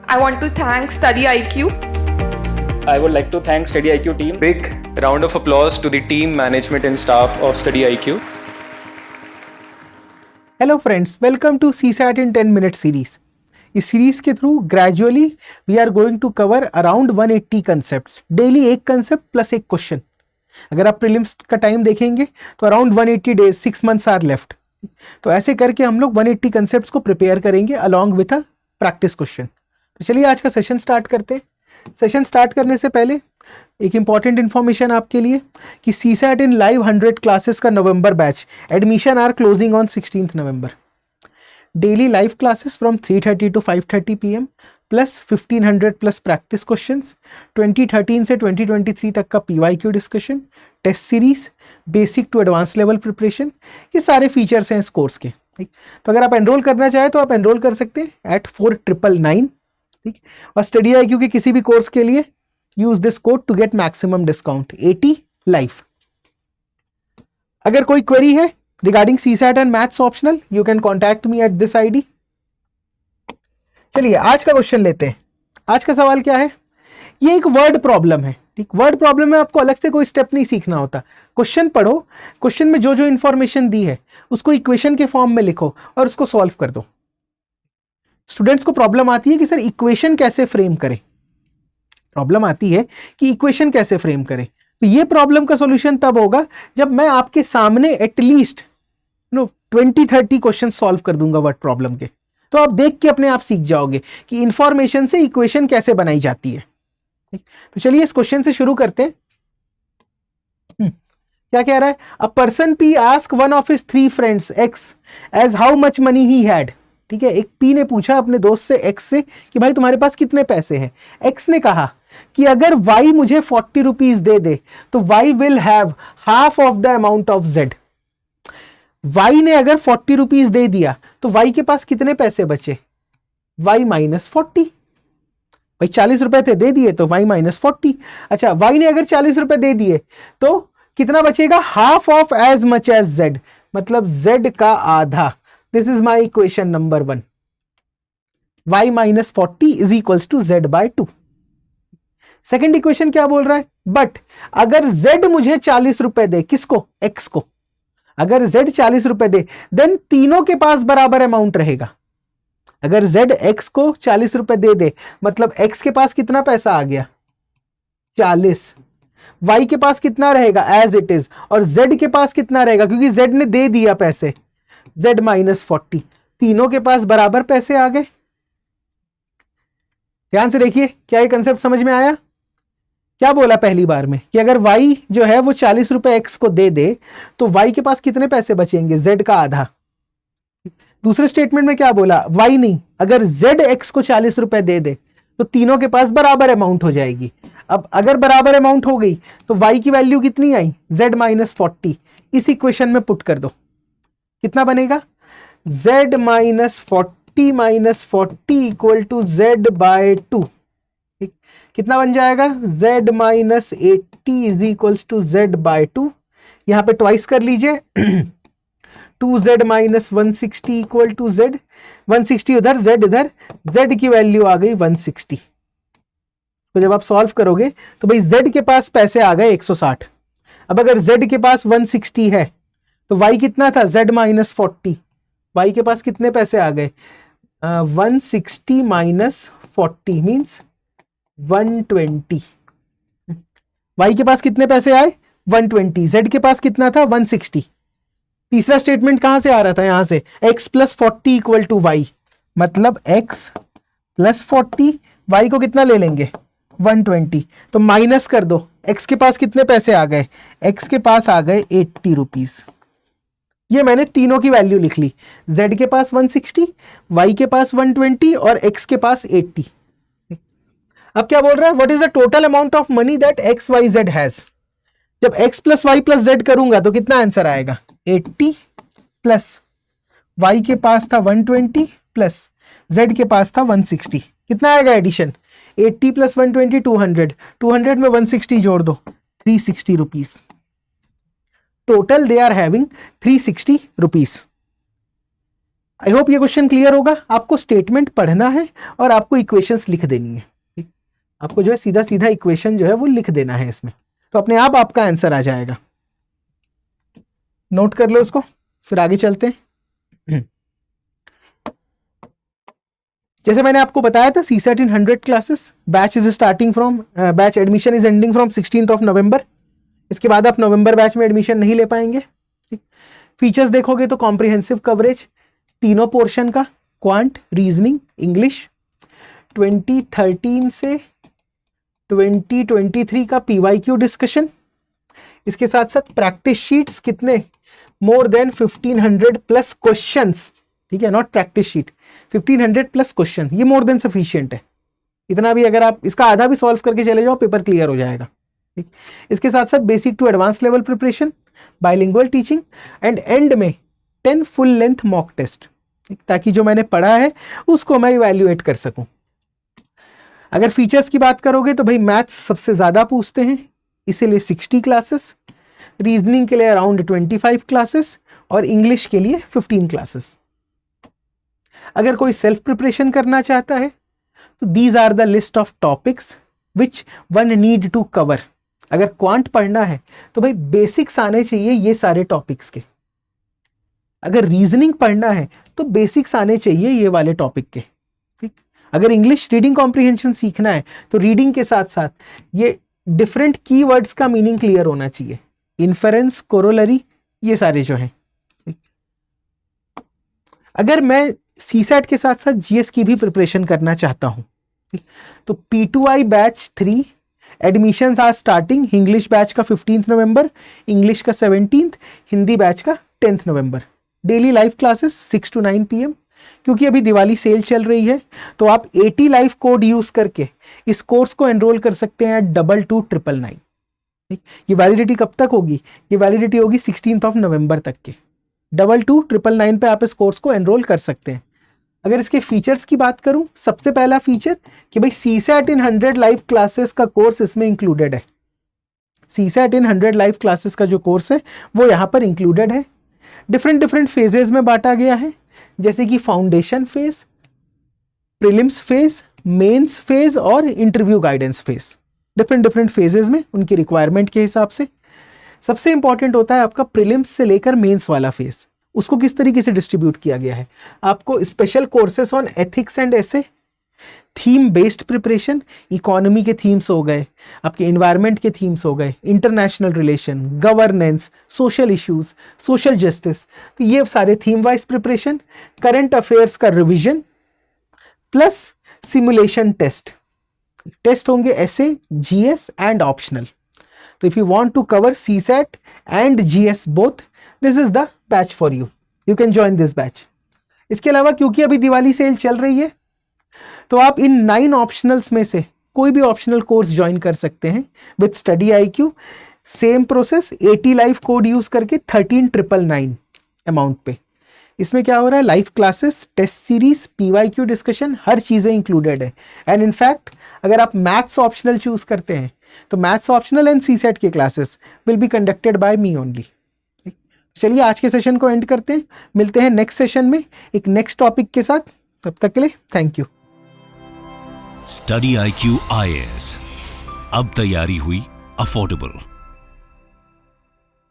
I want to thank Study IQ. I would like to thank Study IQ team. Big round of applause to the team, management and staff of Study IQ. Hello friends, welcome to CSAT in 10 minute series. इस series के through gradually we are going to cover around 180 concepts, daily एक concept plus एक question. अगर आप prelims का time देखेंगे तो around 180 days, 6 months are left. तो ऐसे करके हम लोग 180 कंसेप्ट्स को प्रिपेयर करेंगे along with a practice question. तो चलिए आज का सेशन स्टार्ट करते हैं। सेशन स्टार्ट करने से पहले एक इंपॉर्टेंट इन्फॉर्मेशन आपके लिए कि CSAT इन लाइव 100 क्लासेस का November batch admission are closing on 16th November. Daily live classes from 3:30 to 5:30 PM plus 1500 plus practice questions, 2013 से 2023 तक का PYQ discussion, test series, basic to advance level preparation, ये सारे features हैं इस course के। ठीक, तो अगर आप एनरोल करना चाहें तो आप एनरोल कर सकते हैं एट 4999। ठीक, और स्टडी IQ के किसी भी कोर्स के लिए use this code to get maximum discount 80 life. अगर कोई क्वेरी है regarding CSAT and maths optional, you can contact me at this ID। चलिए आज का क्वेश्चन लेते हैं। आज का सवाल क्या है? ये एक वर्ड प्रॉब्लम है। ठीक, वर्ड प्रॉब्लम में आपको अलग से कोई स्टेप नहीं सीखना होता। क्वेश्चन पढ़ो, क्वेश्चन में जो जो इंफॉर्मेशन दी है उसको इक्वेशन के फॉर्म में लिखो और उसको सॉल्व कर दो। स्टूडेंट्स को प्रॉब्लम आती है कि सर इक्वेशन कैसे फ्रेम करें, प्रॉब्लम आती है कि इक्वेशन कैसे फ्रेम करें। तो ये प्रॉब्लम का सॉल्यूशन तब होगा जब मैं आपके सामने एटलीस्ट 20-30 क्वेश्चन सॉल्व कर दूंगा वर्ड प्रॉब्लम के। तो आप देख के अपने आप सीख जाओगे कि इंफॉर्मेशन से इक्वेशन कैसे बनाई जाती है। तो चलिए इस क्वेश्चन से शुरू करते हैं। क्या कह रहा है? A person P ask one of his 3 friends X as how much money he had. ठीक है, एक P ने पूछा अपने दोस्त से X से कि भाई तुम्हारे पास कितने पैसे हैं। X ने कहा कि अगर Y मुझे 40 रुपीज दे दे तो Y will have half of the amount of Z। Y ने अगर 40 रुपीज दे दिया तो Y के पास कितने पैसे बचे? Y minus 40। भाई 40 रुपए थे, दे दिए तो Y माइनस 40। अच्छा, Y ने अगर 40 रुपए दे दिए तो कितना बचेगा? Half of as much as Z, मतलब Z का आधा। This is my equation number 1। Y minus 40 is equals to Z by 2। Second equation क्या बोल रहा है? बट अगर Z मुझे 40 रुपए दे, किसको? X को। अगर Z 40 रुपए दे देन तीनों के पास बराबर अमाउंट रहेगा। अगर Z X को 40 रुपए दे दे मतलब X के पास कितना पैसा आ गया? 40। Y के पास कितना रहेगा? As it is. और Z के पास कितना रहेगा? क्योंकि Z ने दे दिया पैसे, Z माइनस 40। तीनों के पास बराबर पैसे आ गए। ध्यान से देखिए, क्या ये कंसेप्ट समझ में आया? क्या बोला पहली बार में कि अगर Y जो है वो 40 रुपए X को दे दे तो Y के पास कितने पैसे बचेंगे? Z का आधा। दूसरे स्टेटमेंट में क्या बोला? Y नहीं, अगर Z X को 40 रुपए दे दे तो तीनों के पास बराबर अमाउंट हो जाएगी। अब अगर बराबर अमाउंट हो गई तो Y की वैल्यू कितनी आई? Z minus 40। इस इक्वेशन में पुट कर दो, कितना बनेगा? Z minus 40 equal to Z by 2। कितना बन जाएगा? Z minus 80 is equals to Z by 2। यहां पे ट्वाइस कर लीजिए। 2Z minus 160 equal to Z। 160 उधर, Z इधर, Z की वैल्यू आ गई 160। तो जब आप सॉल्व करोगे तो भाई Z के पास पैसे आ गए 160। अब अगर Z के पास 160 है तो Y कितना था? Z minus 40। Y के पास कितने पैसे आ गए? 160 माइनस 40 मीन्स 120। Y के पास कितने पैसे आए? 120। Z के पास कितना था? 160। तीसरा स्टेटमेंट कहां से आ रहा था? यहां से X plus 40 equal to Y, मतलब X प्लस 40, Y को कितना ले लेंगे? 120। तो माइनस कर दो, X के पास कितने पैसे आ गए? X के पास आ गए 80 रुपीज। ये मैंने तीनों की वैल्यू लिख ली। Z के पास 160, Y के पास 120 और X के पास 80। अब क्या बोल रहा है? What is the total amount of money that XYZ has. जब X plus Y plus Z करूंगा तो कितना आंसर आएगा? 80 प्लस Y के पास था 120 प्लस Z के पास था 160। कितना आएगा एडिशन? 80 प्लस 120 200। 200 में 160 जोड़ दो, 360 rupees. Total they are having 360 rupees. I hope ये क्वेश्चन क्लियर होगा। आपको स्टेटमेंट पढ़ना है और आपको इक्वेशंस लिख देनी है। ठीक? आपको जो है सीधा सीधा इक्वेशन जो है वो लिख देना है इसमें, तो अपने आप आपका आंसर आ जाएगा। नोट कर लो उसको, फिर आगे चलते हैं। जैसे मैंने आपको बताया था CSAT in 100 classes, batch is starting from, batch admission is ending from 16th of November। इसके बाद आप नवंबर बैच में एडमिशन नहीं ले पाएंगे। फीचर्स देखोगे तो कॉम्प्रिहेंसिव कवरेज तीनों पोर्शन का, क्वांट, रीजनिंग, इंग्लिश। 2013 से 2023 का PYQ डिस्कशन, इसके साथ साथ प्रैक्टिस शीट्स कितने, मोर देन 1500 प्लस क्वेश्चंस। ठीक है, not practice sheet, 1500 plus question, ये मोर देन सफिशिएंट है। इतना भी अगर आप इसका आधा भी सॉल्व करके चले जाओ, पेपर क्लियर हो जाएगा। ठीक, इसके साथ साथ basic to advance level preparation, bilingual teaching and and में 10 फुल लेंथ मॉक टेस्ट, ताकि जो मैंने पढ़ा है उसको मैं इवैल्यूएट कर सकूं। अगर फीचर्स की बात करोगे तो भाई मैथ्स सबसे ज्यादा पूछते हैं, इसीलिए 60 क्लासेस, रीजनिंग के लिए अराउंड 25 क्लासेस और इंग्लिश के लिए 15 क्लासेस। अगर कोई सेल्फ प्रिपरेशन करना चाहता है तो these are the list of topics which one need to cover. अगर क्वांट पढ़ना है तो भाई बेसिक्स आने चाहिए ये सारे टॉपिक्स के। अगर रीजनिंग पढ़ना है तो बेसिक्स आने चाहिए ये वाले टॉपिक के। ठीक, अगर इंग्लिश रीडिंग कॉम्प्रिहेंशन सीखना है तो रीडिंग के साथ साथ ये डिफरेंट कीवर्ड्स का मीनिंग क्लियर होना चाहिए, इन्फरेंस, कोरोलरी, ये सारे जो हैं। अगर मैं CSAT के साथ साथ GS की भी प्रिपरेशन करना चाहता हूं तो P2I batch 3 admissions are starting. English batch का 15th नवंबर, इंग्लिश का 17th, हिंदी बैच का 10th November. Daily live classes 6 to 9 PM। क्योंकि अभी दिवाली सेल चल रही है तो आप 80 लाइव कोड यूज करके इस कोर्स को एनरोल कर सकते हैं 222999। ये वैलिडिटी कब तक होगी? ये वैलिडिटी होगी 16th of November तक के। 222999 पे आप इस कोर्स को एनरोल कर सकते हैं। अगर इसके फीचर्स की बात करूं, सबसे पहला फीचर कि भाई CSAT in 100 लाइव क्लासेस का कोर्स इसमें इंक्लूडेड है। CSAT in 100 लाइव क्लासेस का जो कोर्स है वो यहाँ पर इंक्लूडेड है। डिफरेंट फेजेस में बांटा गया है, जैसे कि foundation phase, prelims phase, mains phase और interview guidance phase. Different phases में उनकी रिक्वायरमेंट के हिसाब से। सबसे इंपॉर्टेंट होता है आपका प्रीलिम्स से लेकर मेंस वाला फेज। उसको किस तरीके से डिस्ट्रीब्यूट किया गया है? आपको special courses on ethics and essay, theme based preparation, economy के थीम्स हो गए, आपके एनवायरनमेंट के थीम्स हो गए, international relation, governance, social issues, social justice, तो ये सारे theme wise preparation, current affairs का revision plus simulation test. Test होंगे एसे, GS एंड ऑप्शनल। तो if you want to cover CSAT and GS both, this is the batch for you, you can join this batch. इसके अलावा क्योंकि अभी Diwali cell चल रही है तो आप इन 9 ऑप्शनल्स में से कोई भी ऑप्शनल कोर्स ज्वाइन कर सकते हैं with study IQ। Same process, 80 live code use करके 13,999 अमाउंट पे। इसमें क्या हो रहा है? Live classes, test series, PYQ discussion, हर चीजें इंक्लूडेड है। एंड इनफैक्ट अगर आप मैथ्स ऑप्शनल चूज करते हैं तो मैथ्स ऑप्शनल एंड CSAT के classes will be conducted by me only. चलिए आज के सेशन को एंड करते हैं, मिलते हैं नेक्स्ट सेशन में एक नेक्स्ट टॉपिक के साथ। तब तक के लिए thank you. Study IQ IAS, अब तैयारी हुई अफोर्डेबल।